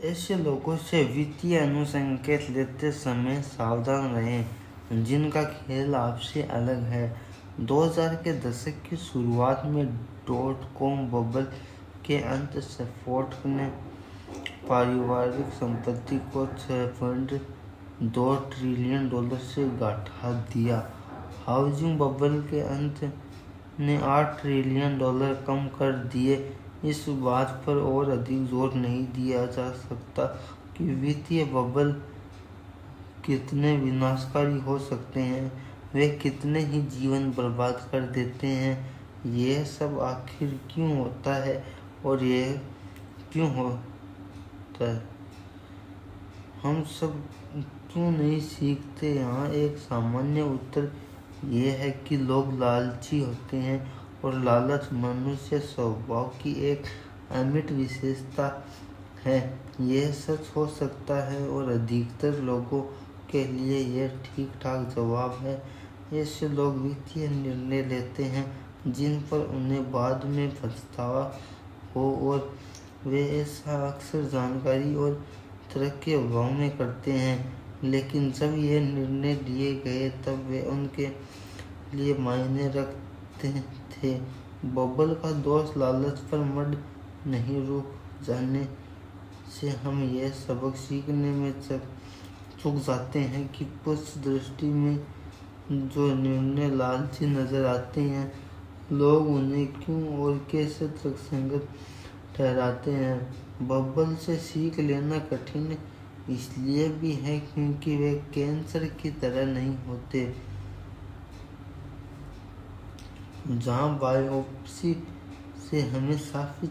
ऐसे लोगों से वित्तीय अनुसंकेत लेते समय सावधान रहें जिनका खेल आपसे अलग है। 2000 के दशक की शुरुआत में .com बबल के अंत सपोर्ट ने पारिवारिक संपत्ति को $6.2 ट्रिलियन से घटा दिया। हाउसिंग बबल के अंत ने $8 ट्रिलियन कम कर दिए। इस बात पर और अधिक जोर नहीं दिया जा सकता कि वित्तीय बबल कितने विनाशकारी हो सकते हैं, वे कितने ही जीवन बर्बाद कर देते हैं। यह सब आखिर क्यों होता है और यह क्यों होता है, हम सब क्यों नहीं सीखते? यहाँ एक सामान्य उत्तर यह है कि लोग लालची होते हैं और लालच मनुष्य स्वभाव की एक अमिट विशेषता है। यह सच हो सकता है और अधिकतर लोगों के लिए यह ठीक ठाक जवाब है। ऐसे लोग वित्तीय निर्णय लेते हैं जिन पर उन्हें बाद में पछतावा हो और वे ऐसा अक्सर जानकारी और तरक्की के अभाव में करते हैं। लेकिन जब ये निर्णय लिए गए तब वे उनके लिए मायने रखते थे। बबल का दोष लालच पर मड नहीं, रुक जाने से हम यह सबक सीखने में चूक जाते हैं कि कुछ दृष्टि में जो निर्णय लालची नजर आते हैं, लोग उन्हें क्यों और कैसे तर्कसंगत ठहराते हैं। बबल से सीख लेना कठिन इसलिए भी है क्योंकि वे कैंसर की तरह नहीं होते, जहाँ बायोप्सी से हमें साफी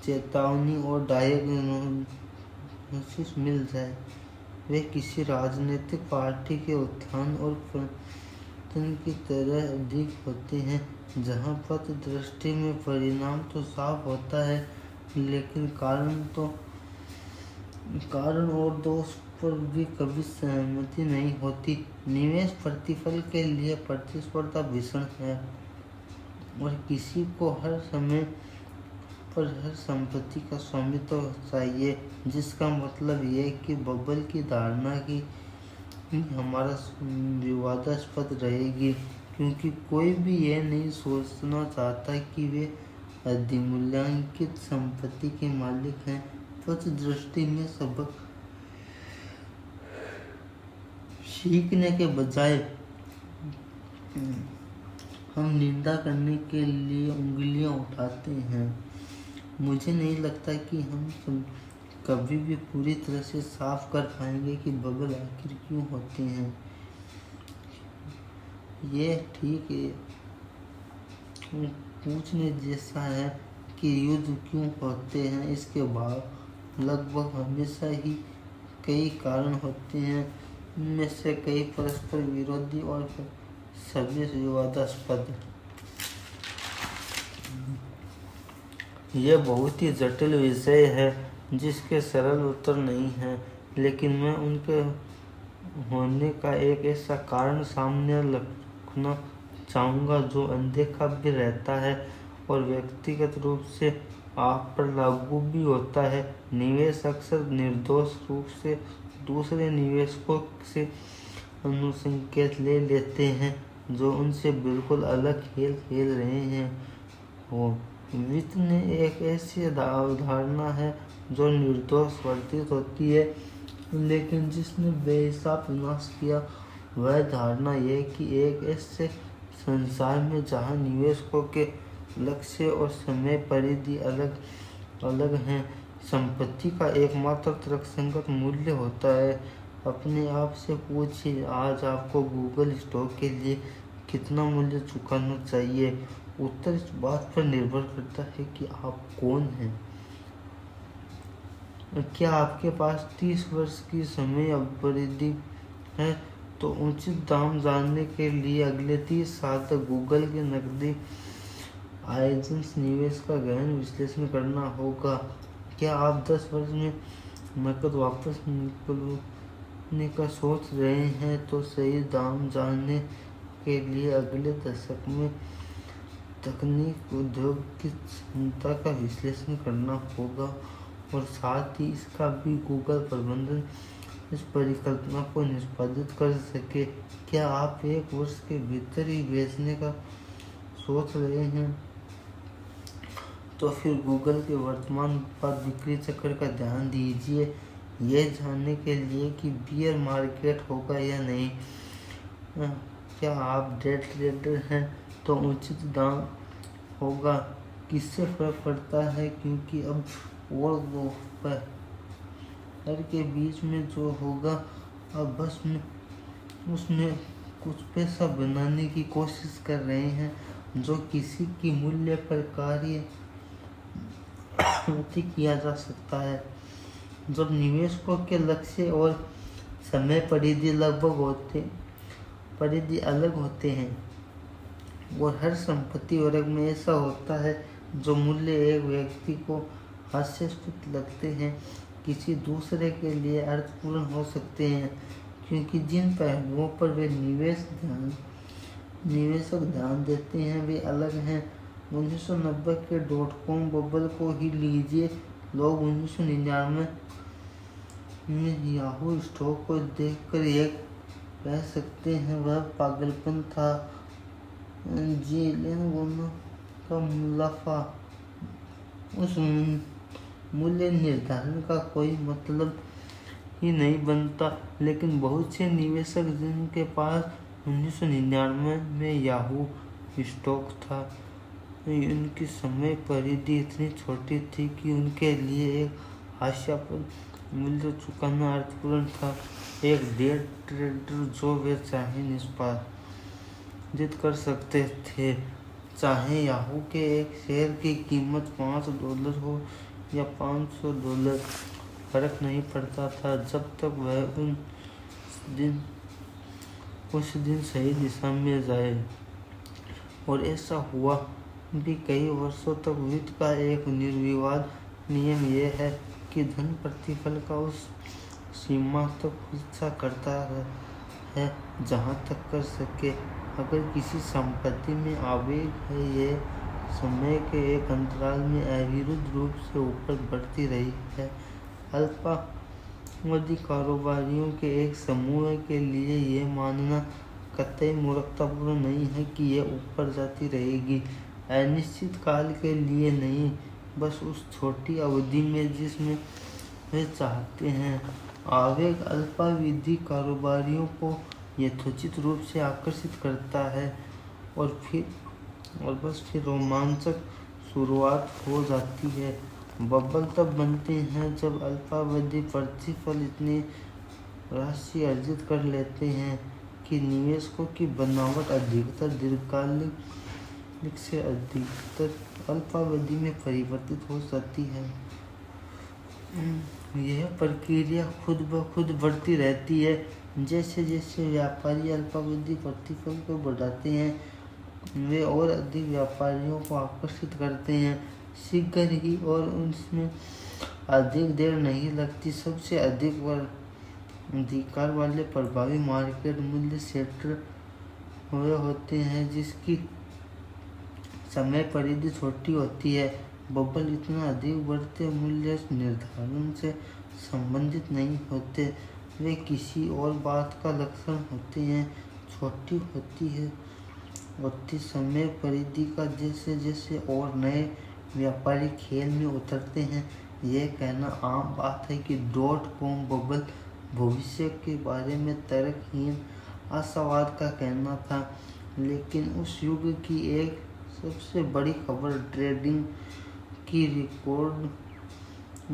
चेतावनी और डायग्नोसिस मिल जाए। वे किसी राजनीतिक पार्टी के उत्थान और पतन की तरह अधिक होते हैं, जहाँ पथ दृष्टि में परिणाम तो साफ होता है लेकिन कारण और दोष पर भी कभी सहमति नहीं होती। निवेश प्रतिफल के लिए प्रतिस्पर्धा भीषण है और किसी को हर समय पर हर संपत्ति का स्वामित्व चाहिए, जिसका मतलब यह कि बबल की धारणा की हमारा विवादास्पद रहेगी, क्योंकि कोई भी यह नहीं सोचना चाहता कि वे अधिमूल्यांकित संपत्ति के मालिक हैं। पथ दृष्टि में सबक सीखने के बजाय हम निंदा करने के लिए उंगलियां उठाते हैं। मुझे नहीं लगता कि हम कभी भी पूरी तरह से साफ कर पाएंगे कि बबल आखिर क्यों होते हैं। ये ठीक है पूछने जैसा है कि युद्ध क्यों होते हैं। इसके बाद लगभग हमेशा ही कई कारण होते हैं, उनमें से कई परस्पर विरोधी और सभी विवादास्पद। यह बहुत ही जटिल विषय है जिसके सरल उत्तर नहीं है, लेकिन मैं उनके होने का एक ऐसा कारण सामने रखना चाहूँगा जो अनदेखा भी रहता है और व्यक्तिगत रूप से आप पर लागू भी होता है। निवेश अक्सर निर्दोष रूप से दूसरे निवेशकों से अनुसंकेत ले लेते हैं जो उनसे बिल्कुल अलग खेल खेल रहे हैं। वित्त ने एक ऐसी अवधारणा है जो निर्दोष वर्तित होती है, लेकिन जिसने बेहिसाब विनाश किया वह धारणा यह कि एक ऐसे संसार में जहां निवेशकों के लक्ष्य और समय परिधि अलग अलग हैं, संपत्ति का एकमात्र तर्कसंगत मूल्य होता है। अपने आप से पूछिए, आज आपको गूगल स्टॉक के लिए कितना मूल्य चुकाना चाहिए? उत्तर इस बात पर निर्भर करता है कि आप कौन हैं। क्या आपके पास 30 वर्ष की समय परिधि है तो उचित दाम जानने के लिए अगले 30 साल तक गूगल के नकदी आयोजन निवेश का गहन विश्लेषण करना होगा। क्या आप 10 वर्ष में नकद वापस निकलने का सोच रहे हैं तो सही दाम जानने के लिए अगले दशक में तकनीक उद्योग की क्षमता का विश्लेषण करना होगा और साथ ही इसका भी गूगल प्रबंधन इस परिकल्पना को निष्पादित कर सके। क्या आप 1 वर्ष के भीतर ही बेचने का सोच रहे हैं? तो फिर गूगल के वर्तमान उत्पाद बिक्री चक्र का ध्यान दीजिए, यह जानने के लिए कि बियर मार्केट होगा या नहीं। क्या आप डे ट्रेडर हैं तो उचित दाम होगा, किससे फर्क पड़ता है, क्योंकि अब और दोपहर के बीच में जो होगा अब बस में उसमें कुछ पैसा बनाने की कोशिश कर रहे हैं, जो किसी की मूल्य पर कार्य किया जा सकता है। जब निवेशकों के लक्ष्य और समय परिधि अलग होते हैं और हर संपत्ति वर्ग में ऐसा होता है जो मूल्य एक व्यक्ति को हास्यास्पद लगते हैं, किसी दूसरे के लिए अर्थपूर्ण हो सकते हैं, क्योंकि जिन पहलुओं पर वे निवेशक ध्यान देते हैं वे अलग हैं। 1990 के .com बबल को ही लीजिए। लोग 1999 में याहू स्टॉक को देखकर एक कह सकते हैं वह पागलपन था। जिलियन गुना का मुनाफा, उस मूल्य निर्धारण का कोई मतलब ही नहीं बनता। लेकिन बहुत से निवेशक जिनके पास 1999 में याहू स्टॉक था, उनकी समय परिधि इतनी छोटी थी कि उनके लिए एक हास्यास्पद मूल्य चुकाना अर्थपूर्ण था। एक डे ट्रेडर जो वे चाहे निष्पादित कर सकते थे, चाहे याहू के एक शेयर की कीमत $5 हो या $500, फर्क नहीं पड़ता था जब तक वह उस दिन सही दिशा में जाए। और ऐसा हुआ भी कई वर्षों तक। वित्त का एक निर्विवाद नियम यह है कि धन प्रतिफल का उस सीमा तक पीछा करता है जहाँ तक कर सके। अगर किसी संपत्ति में आवेग है, यह समय के एक अंतराल में अविरुद्ध रूप से ऊपर बढ़ती रही है। अल्पावधि कारोबारियों के एक समूह के लिए यह मानना कतई मूर्खतापूर्ण नहीं है कि यह ऊपर जाती रहेगी। अनिश्चित काल के लिए नहीं, बस उस छोटी अवधि में जिसमें वे चाहते हैं। आवेग अल्पावधि कारोबारियों को यथोचित रूप से आकर्षित करता है और बस फिर रोमांचक शुरुआत हो जाती है। बबल तब बनते हैं जब अल्पावधि प्रतिफल इतनी राशि अर्जित कर लेते हैं कि निवेशकों की बनावट अधिकतर दीर्घकालिक से अधिकतर अल्पावधि में परिवर्तित हो जाती है। यह प्रक्रिया खुद ब खुद बढ़ती रहती है। जैसे जैसे व्यापारी अल्पावधि प्रतिफल को बढ़ाते हैं, वे और अधिक व्यापारियों को आकर्षित करते हैं शीघ्र ही, और उसमें अधिक देर नहीं लगती। सबसे अधिक अधिकार वाले प्रभावी मार्केट मूल्य सेटर वे होते हैं जिसकी समय परिधि छोटी होती है। बबल इतना अधिक बढ़ते मूल्य निर्धारण से संबंधित नहीं होते, वे किसी और बात का लक्षण होते हैं। छोटी होती समय परिधि का जैसे जैसे और नए व्यापारी खेल में उतरते हैं। यह कहना आम बात है कि .com बबल भविष्य के बारे में तर्कहीन आशावाद का कहना था, लेकिन उस युग की एक सबसे बड़ी खबर ट्रेडिंग की रिकॉर्ड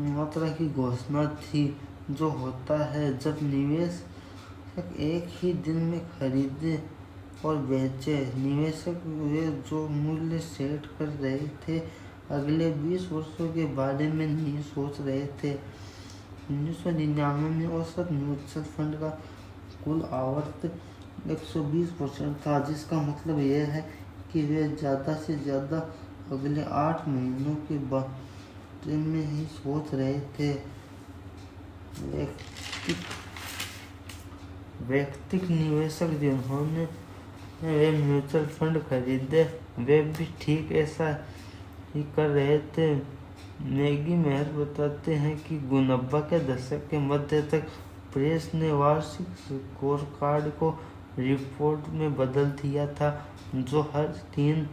मात्रा की घोषणा थी। जो होता है जब निवेशक एक ही दिन में खरीदे और बेचे। निवेशक वे जो मूल्य सेट कर रहे थे अगले 20 वर्षों के बारे में नहीं सोच रहे थे। 1999 में औसत म्यूचुअल फंड का कुल आवर्त 120% था, जिसका मतलब यह है कि वे ज़्यादा से ज़्यादा अगले 8 महीनों के बारे में ही सोच रहे थे। व्यक्तिगत निवेशक जिन्होंने वे म्यूचुअल फंड खरीदे, वे भी ठीक ऐसा ही कर रहे थे। मैगी मेहर बताते हैं कि 90 के दशक के मध्य तक प्रेस ने वार्षिक स्कोरकार्ड को रिपोर्ट में बदल दिया था, जो हर 3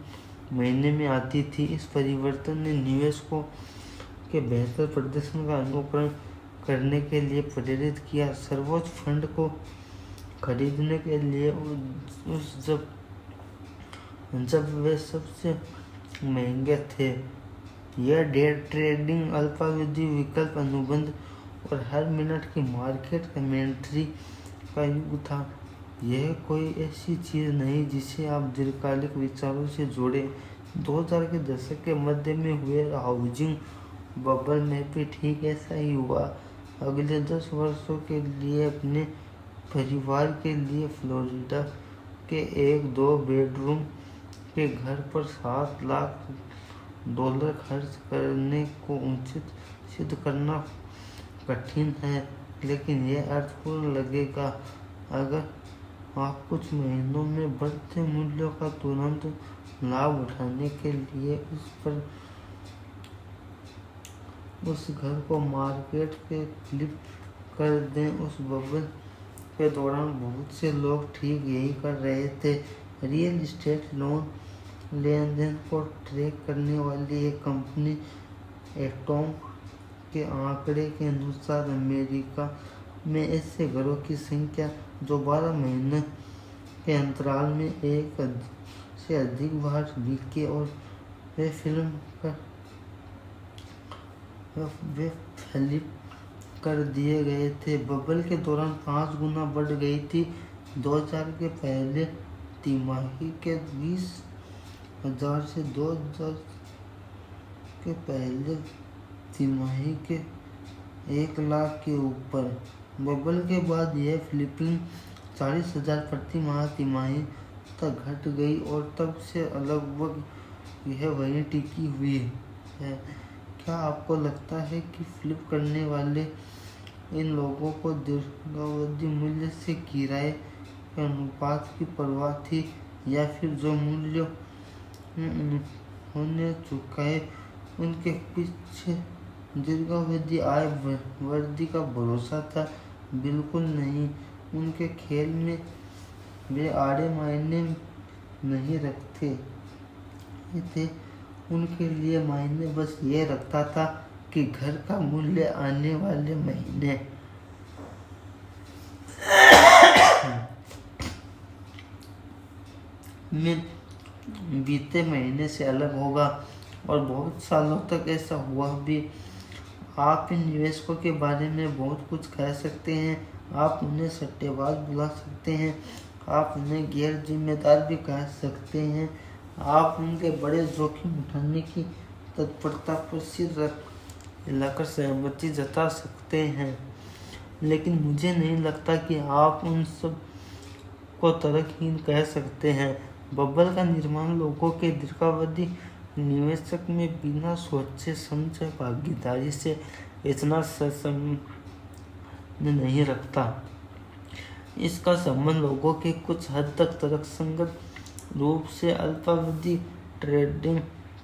महीने में आती थी। इस परिवर्तन ने निवेशकों के बेहतर प्रदर्शन का अनुकरण करने के लिए प्रेरित किया। सर्वोच्च फंड को खरीदने के लिए जब वे सबसे महंगे थे। यह डे ट्रेडिंग, अल्पावधि विकल्प, अनुबंध और हर मिनट की मार्केट कमेंट्री का युग था। यह कोई ऐसी चीज़ नहीं जिसे आप दीर्घकालिक विचारों से जोड़ें। 2000 के दशक के मध्य में हुए हाउसिंग बबल में भी ठीक ऐसा ही हुआ। अगले 10 वर्षों के लिए अपने परिवार के लिए फ्लोरिडा के एक 2 बेडरूम के घर पर $7 लाख खर्च करने को उचित सिद्ध करना कठिन है, लेकिन यह अर्थपूर्ण लगेगा अगर आप कुछ महीनों में बढ़ते मूल्यों का तुरंत लाभ उठाने के लिए उस घर को मार्केट पे फ्लिप कर दें। उस बबल के दौरान बहुत से लोग ठीक यही कर रहे थे। रियल एस्टेट लोन लेनदेन को ट्रैक करने वाली एक कंपनी एटॉम के आंकड़े के अनुसार अमेरिका में ऐसे घरों की संख्या जो 12 महीने के अंतराल में एक से अधिक बार बिके और वे फ्लिप कर दिए गए थे, बबल के दौरान 5 गुना बढ़ गई थी। 2000 के पहले तिमाही के 20,000 से 2000 के पहले तिमाही के 1 लाख के ऊपर। बबल के बाद यह फ्लिपिंग 40,000 प्रति माह तिमाही तक घट गई और तब से लगभग यह वहीं टिकी हुई है। क्या आपको लगता है कि फ्लिप करने वाले इन लोगों को दीर्घावधि मूल्य से किराए के अनुपात की परवाह थी, या फिर जो मूल्य उन्होंने चुकाए उनके पीछे दीर्घावधि आय वृद्धि का भरोसा था? बिल्कुल नहीं। उनके खेल में वे आड़े मायने नहीं रखते थे। उनके लिए मायने बस ये रखता था कि घर का मूल्य आने वाले महीने में बीते महीने से अलग होगा, और बहुत सालों तक ऐसा हुआ भी। आप इन निवेशकों के बारे में बहुत कुछ कह सकते हैं। आप उन्हें सट्टेबाज बुला सकते हैं, आप उन्हें गैर जिम्मेदार भी कह सकते हैं, आप उनके बड़े जोखिम उठाने की तत्परता पर सिर हिलाकर सहमति जता सकते हैं, लेकिन मुझे नहीं लगता कि आप उन सब को तर्कहीन कह सकते हैं। बबल का निर्माण लोगों के दीर्घावधि निवेशक में बिना सोचे समझे भागीदारी से इतना संबंध नहीं रखता। इसका संबंध लोगों के कुछ हद तक तर्कसंगत रूप से अल्पावधि ट्रेडिंग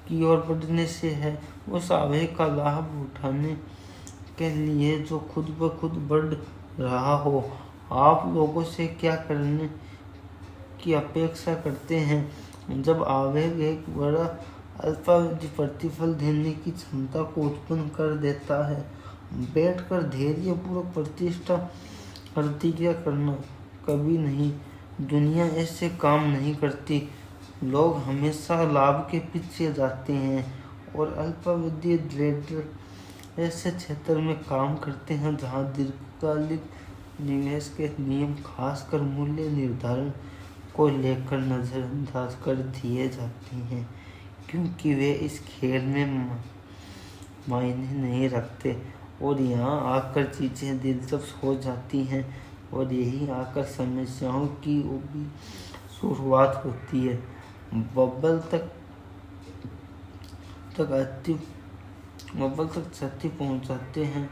की ओर बढ़ने से है। उस आवेग का लाभ उठाने के लिए जो खुद ब खुद बढ़ रहा हो। आप लोगों से क्या करने की अपेक्षा करते हैं जब आवेग एक बड़ा अल्पावधि प्रतिफल देने की क्षमता को उत्पन्न कर देता है? बैठकर धैर्यपूर्वक प्रतिक्रिया करना कभी नहीं। दुनिया ऐसे काम नहीं करती। लोग हमेशा लाभ के पीछे जाते हैं, और अल्पावधि ट्रेडर ऐसे क्षेत्र में काम करते हैं जहां दीर्घकालिक निवेश के नियम, खासकर मूल्य निर्धारण को लेकर, नजरअंदाज कर दिए जाते हैं, क्योंकि वे इस खेल में मायने नहीं रखते। और यहाँ आकर चीज़ें दिलचस्प हो जाती हैं, और यही आकर समस्याओं की भी शुरुआत होती है। बबल तक क्षति पहुंचाते हैं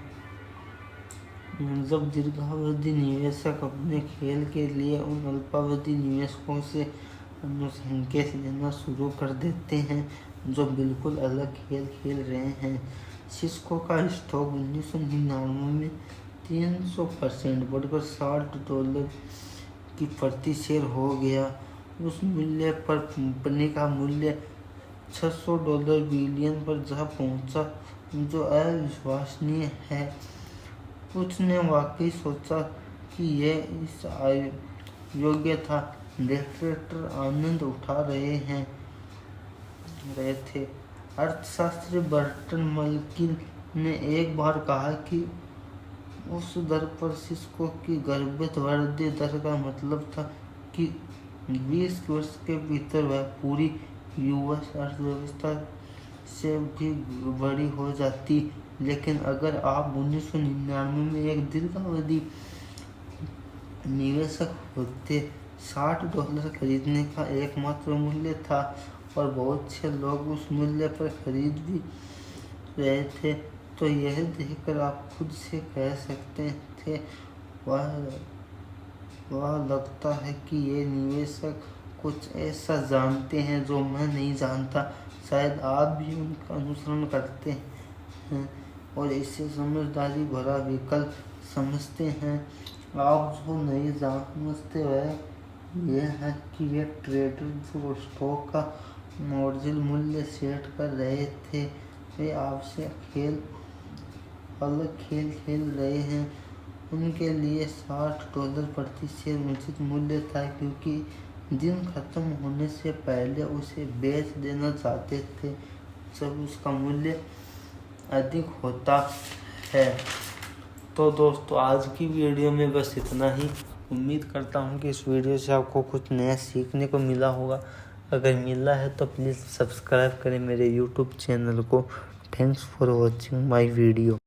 जब दीर्घावधि निवेशक अपने खेल के लिए उन अल्पावधि निवेशकों से अनुसंकेत लेना शुरू कर देते हैं जो बिल्कुल अलग खेल खेल रहे हैं। सिस्को का स्टॉक 1999 में 300% बढ़कर $60 की प्रति शेयर हो गया। उस मूल्य पर कंपनी का मूल्य $600 बिलियन पर जा पहुंचा, जो अविश्वसनीय है। उसने वाकई सोचा कि यह इस योग्य था। डायरेक्टर आनंद उठा रहे थे। अर्थशास्त्री बर्टन मल्किन ने एक बार कहा कि उस दर पर सिस्को की गर्भित वृद्धि दर का मतलब था कि 20 वर्ष के भीतर वह पूरी यूएस अर्थव्यवस्था से भी बड़ी हो जाती। लेकिन अगर आप 1999 में एक दीर्घावधि निवेशक होते, $60 खरीदने का एकमात्र मूल्य था और बहुत से लोग उस मूल्य पर खरीद भी रहे थे, तो यह देखकर आप खुद से कह सकते थे, वह लगता है कि ये निवेशक कुछ ऐसा जानते हैं जो मैं नहीं जानता। शायद आप भी उनका अनुसरण करते हैं और इसे समझदारी भरा विकल्प समझते हैं। आप जो नहीं समझते वह यह है कि वे ट्रेडर जो स्टॉक का मौजूदा मूल्य सेट कर रहे थे, वे आपसे अलग खेल खेल रहे हैं। उनके लिए $60 प्रति शेयर उचित मूल्य था, क्योंकि दिन खत्म होने से पहले उसे बेच देना चाहते थे जब उसका मूल्य अधिक होता है। तो दोस्तों, आज की वीडियो में बस इतना ही। उम्मीद करता हूँ कि इस वीडियो से आपको कुछ नया सीखने को मिला होगा। अगर मिला है तो प्लीज़ सब्सक्राइब करें मेरे यूट्यूब चैनल को। Thanks for watching my video.